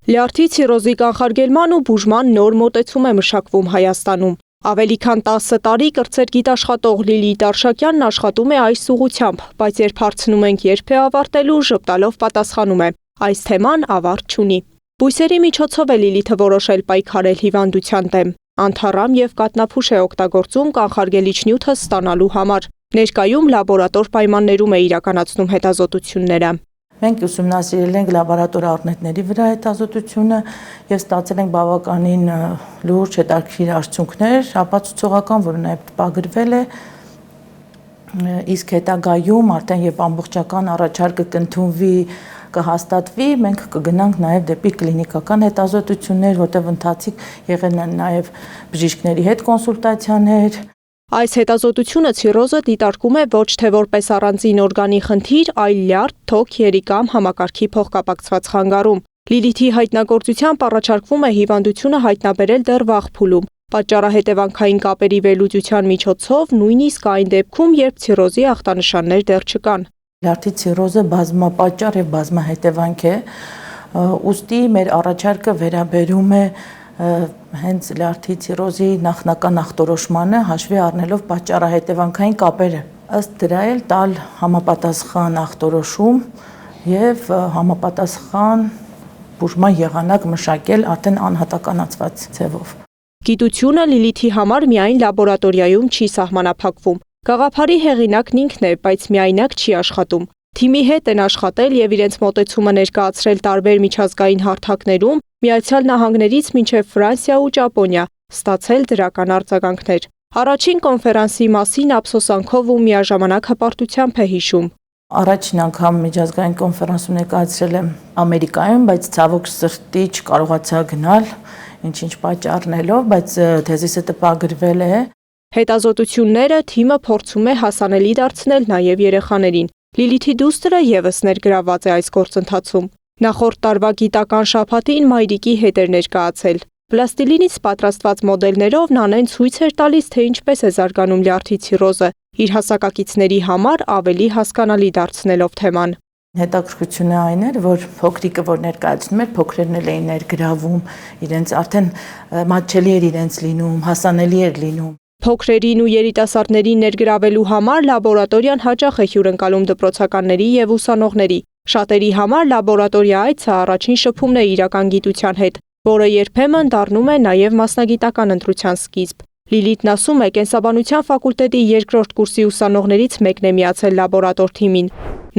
Լյարդի ցիրոզի կանխարգելման ու բուժման նոր մոտեցում է մշակվում Հայաստանում։ Ավելի քան 10 տարի կրտսեր գիտաշխատող Լիլիթ Արշակյանն աշխատում է այս ուղղությամբ, բայց երբ հարցնում ենք երբ է ավարտելու, ժպտալով պատասխանում է. այս թեման ավարտ չունի։ Բույսերի միջոցով է Լիլիթը որոշել պայքարել հիվանդության դեմ։ Անթառամ և կաթնափուշ է օգտագործում կանխարգելիչ նյութը ստանալու համար։ Ներկայում լաբորատոր պայմաններում է իրականացնում հետազոտությունները։ Մենք ուսումնասիրել ենք լաբորատոր առնետների վրա հետազոտությունը և ստացել ենք բավականին լուրջ հետաքրքիր արդյունքներ, ապացուցողական, որը նաև տպագրվել է, իսկ հետագայում արդեն երբ ամբողջական առաջարկը կընդունվի, կհաստատվի, մենք կգնանք նաև դեպի կլինիկական հետազոտություններ, որտեղ ընթացիկ եղել են նաև բժիշկների հետ կոնսուլտացիաներ։ Այս հետազոտությունը ցիրոզը դիտարկում է ոչ թե որպես առանձին օրգանի խնդիր, այլ լյարդ, թոք, երի կամ համակարգի փոխկապակցված խանգարում։ Լիլիթի հայտնագործությամբ առաջարկվում է հիվանդությունը հայտնաբերել դեռ վաղ փուլում, պատճառահետևանքային կապերի վերլուծության միջոցով, նույնիսկ այն դեպքում, երբ ցիրոզի ախտանշաններ դեռ չկան։ Լյարդի ցիրոզը բազմապատճառ և բազմահետևանք է, ուստի մեր առաջարկը վերաբերում է հենց լյարդի ցիրոզի նախնական ախտորոշմանը, հաշվի առնելով պատճառահետևանքային կապերը, ըստ դրա էլ տալ համապատասխան ախտորոշում և համապատասխան բուժման եղանակ մշակել արդեն անհատականացված ձևով։ Գիտությունը Լիլիթի համար միայն լաբորատորիայում չի սահմանափակվում։ Գաղափարի հեղինակն ինքն է, բայց միայնակ չի աշխատում։ Թիմի հետ են աշխատել և իրենց մոտեցումը ներկայացրել տարբեր միջազգային հարթակներում, Միացյալ Նահանգներից մինչև Ֆրանսիա ու Ճապոնիա, ստացել դրական արձագանքներ։ Առաջին կոնֆերանսի մասին ափսոսանքով ու միաժամանակ հպարտությամբ է հիշում։ Առաջին անգամ միջազգային կոնֆերանսում ներկայացրել եմ Ամերիկայում, բայց ցավոք սրտի չկարողացա գնալ, ինչ-ինչ պատճառներով, բայց թեզիսը տպագրվել է։ Հետազոտությունները թիմը փորձում է հասանելի դարձնել նաև երեխաներին։ Լիլիթի դուստրը ևս ներգրավված է այս գործընթացում։ Նախորդ տարվա գիտական շաբաթին մայրիկի հետ էր ներկայացել։ Պլաստիլինից պատրաստված մոդելներով Նանեն ցույց էր տալիս, թե ինչպես է զարգանում լյարդի ցիրոզը, իր հասակակիցների համար ավելի հասկանալի դարձնելով թեման։ Հետաքրքրությունը այն էր, որ փոքրիկը, որ ներկայացնում էր, փոքրերն էլ էին ներգրավում, իրենց արդեն մատչելի էր իրենց լինում, հասանելի էր լինում։ Փոքրերին ու երիտասարդներին ներգրավելու համար լաբորատորիան հաճախ է հյուրընկալում դպրոցականների և ուսանողների։ Շատերի համար լաբորատորիա այցը առաջին շփումն է իրական գիտության հետ, որը երբեմն դառնում է նաև մասնագիտական ընտրության սկիզբ։ Լիլիթն ասում է, կենսաբանության ֆակուլտետի երկրորդ կուրսի ուսանողներից մեկն է միացել լաբորատոր թիմին։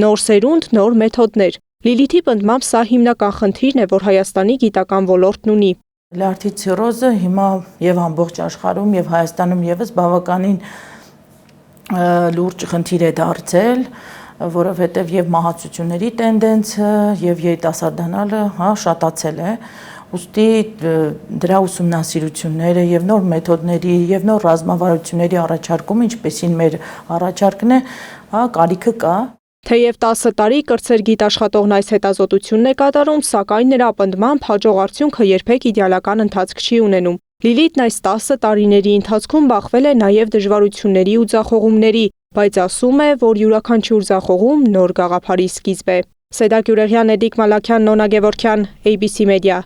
Նոր սերունդ, նոր մեթոդներ։ Լիլիթի պնդմամբ սա հիմնական խնդիրն է, որ Հայաստանի գիտական ոլորտն ունի։ Լյարդի ցիրոզը հիմա և ամբողջ աշխարհում և Հայաստանում ևս բավականին լուրջ խնդիր է դարձել, որովհետև և մահացությունների տենդենսը և երիտասարդանալը շատացել է, ուստի դրա ուսումնասիրությունները և նոր մեթոդների և նոր ռազմավարությունների առաջարկումը, ինչպեսին մեր առաջարկն է, կարիքը կա։ Թեև 10 տարի կրտսեր գիտաշխատողն այս հետազոտությունն է կատարում, սակայն նրա պնդմամբ հաջող արդյունքը երբեք իդեալական ընթացք չի ունենում։ Լիլիթն այս 10 տարիների ընթացքում բախվել է նաև դժվարությունների ու ձախողումների, բայց ասում է, որ յուրաքանչյուր ձախողում նոր գաղափարի սկիզբ է։ Սեդա Գյուրեղյան, Էդիկ Մալաքյան, Նոնա Գևորգյան, ABC Media։